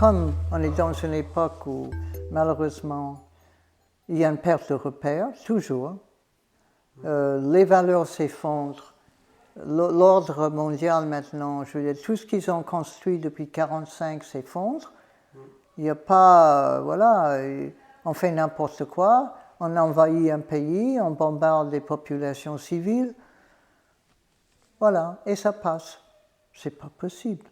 comme on est dans une époque où, malheureusement, il y a une perte de repères, toujours, les valeurs s'effondrent, l'ordre mondial maintenant, je veux dire, tout ce qu'ils ont construit depuis 1945 s'effondre. Il n'y a pas, voilà, on fait n'importe quoi, on envahit un pays, on bombarde des populations civiles, voilà, et ça passe. C'est pas possible.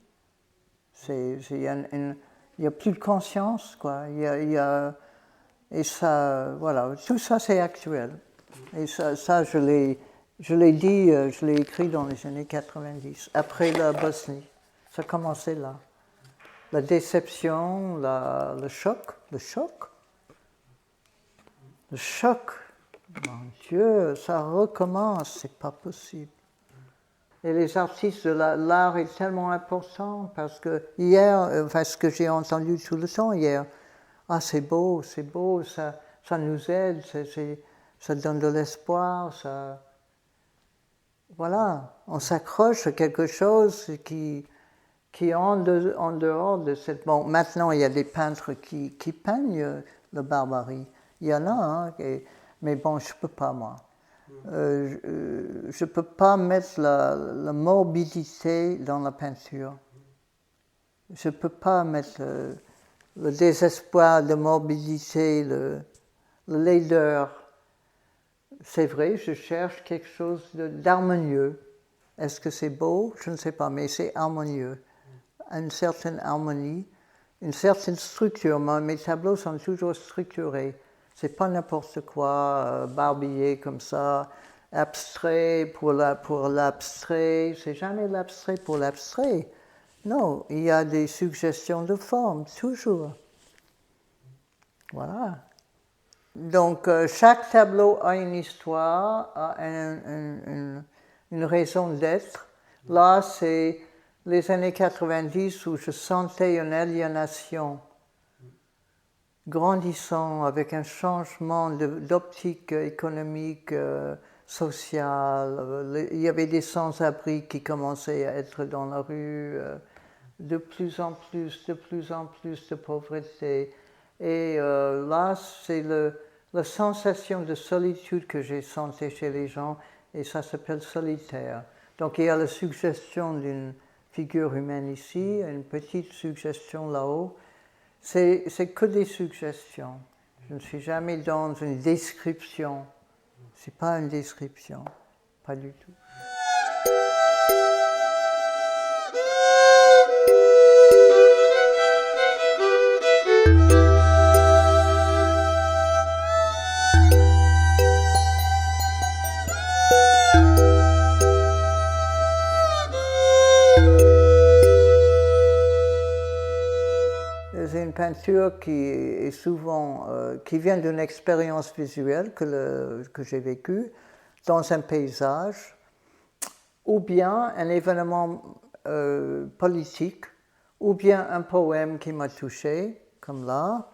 Il n'y a plus de conscience, quoi. Et ça, voilà, tout ça c'est actuel. Et ça je l'ai dit, je l'ai écrit dans les années 90, après la Bosnie. Ça commençait là. La déception, le choc. Mon Dieu, ça recommence, c'est pas possible. Et les artistes de l'art est tellement important parce que hier, enfin ce que j'ai entendu tout le temps hier, ah c'est beau, ça nous aide, ça donne de l'espoir, ça... Voilà, on s'accroche à quelque chose qui est en dehors de cette... Bon, maintenant il y a des peintres qui peignent la barbarie, il y en a, hein, mais bon, je ne peux pas moi. Je ne peux pas mettre la morbidité dans la peinture. Je ne peux pas mettre le désespoir, la morbidité, le laideur. C'est vrai, je cherche quelque chose d'harmonieux. Est-ce que c'est beau? Je ne sais pas, mais c'est harmonieux. Une certaine harmonie, une certaine structure. Mes tableaux sont toujours structurés. C'est pas n'importe quoi, barbillé comme ça, abstrait pour l'abstrait. C'est jamais l'abstrait pour l'abstrait. Non, il y a des suggestions de forme, toujours. Voilà. Donc, chaque tableau a une histoire, a une raison d'être. Là, c'est les années 90 où je sentais une aliénation grandissant avec un changement d'optique économique, sociale. Il y avait des sans-abri qui commençaient à être dans la rue, de plus en plus de pauvreté. Et là, c'est la sensation de solitude que j'ai sentie chez les gens, et ça s'appelle solitaire. Donc il y a la suggestion d'une figure humaine ici, une petite suggestion là-haut. C'est que des suggestions. Je ne suis jamais dans une description. Ce n'est pas une description, pas du tout. C'est une peinture qui est souvent, qui vient d'une expérience visuelle que j'ai vécue dans un paysage, ou bien un événement politique, ou bien un poème qui m'a touché, comme là,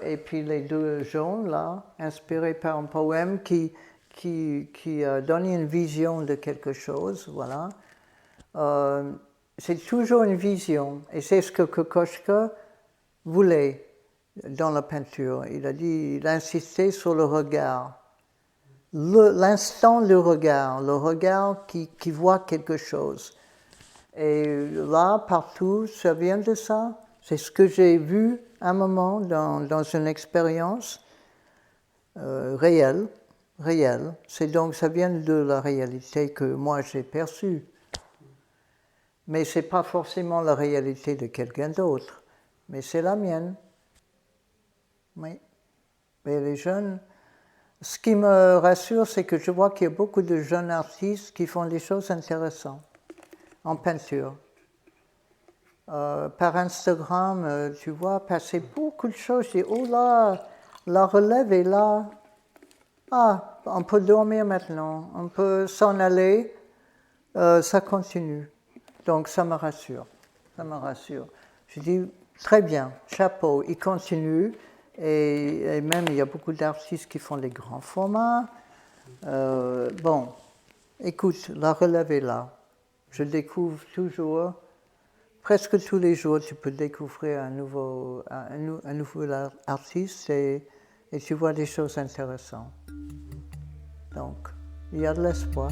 et puis les deux jaunes là, inspirés par un poème qui donne une vision de quelque chose, voilà. C'est toujours une vision, et c'est ce que Kokoschka voulait dans la peinture. Il a insisté sur le regard, l'instant du regard, le regard qui voit quelque chose. Et là, partout, ça vient de ça. C'est ce que j'ai vu à un moment dans une expérience réelle. Donc, ça vient de la réalité que moi j'ai perçue. Mais ce n'est pas forcément la réalité de quelqu'un d'autre, mais c'est la mienne. Oui. Mais les jeunes, ce qui me rassure, c'est que je vois qu'il y a beaucoup de jeunes artistes qui font des choses intéressantes en peinture. Par Instagram, tu vois passer beaucoup de choses. Je dis, oh là, la relève est là. Ah, on peut dormir maintenant, on peut s'en aller, ça continue. Donc ça me rassure. Je dis, très bien, chapeau, il continue. Et même, il y a beaucoup d'artistes qui font des grands formats. Écoute, la relève est là. Je découvre toujours presque tous les jours, tu peux découvrir un nouveau artiste et tu vois des choses intéressantes. Donc, il y a de l'espoir.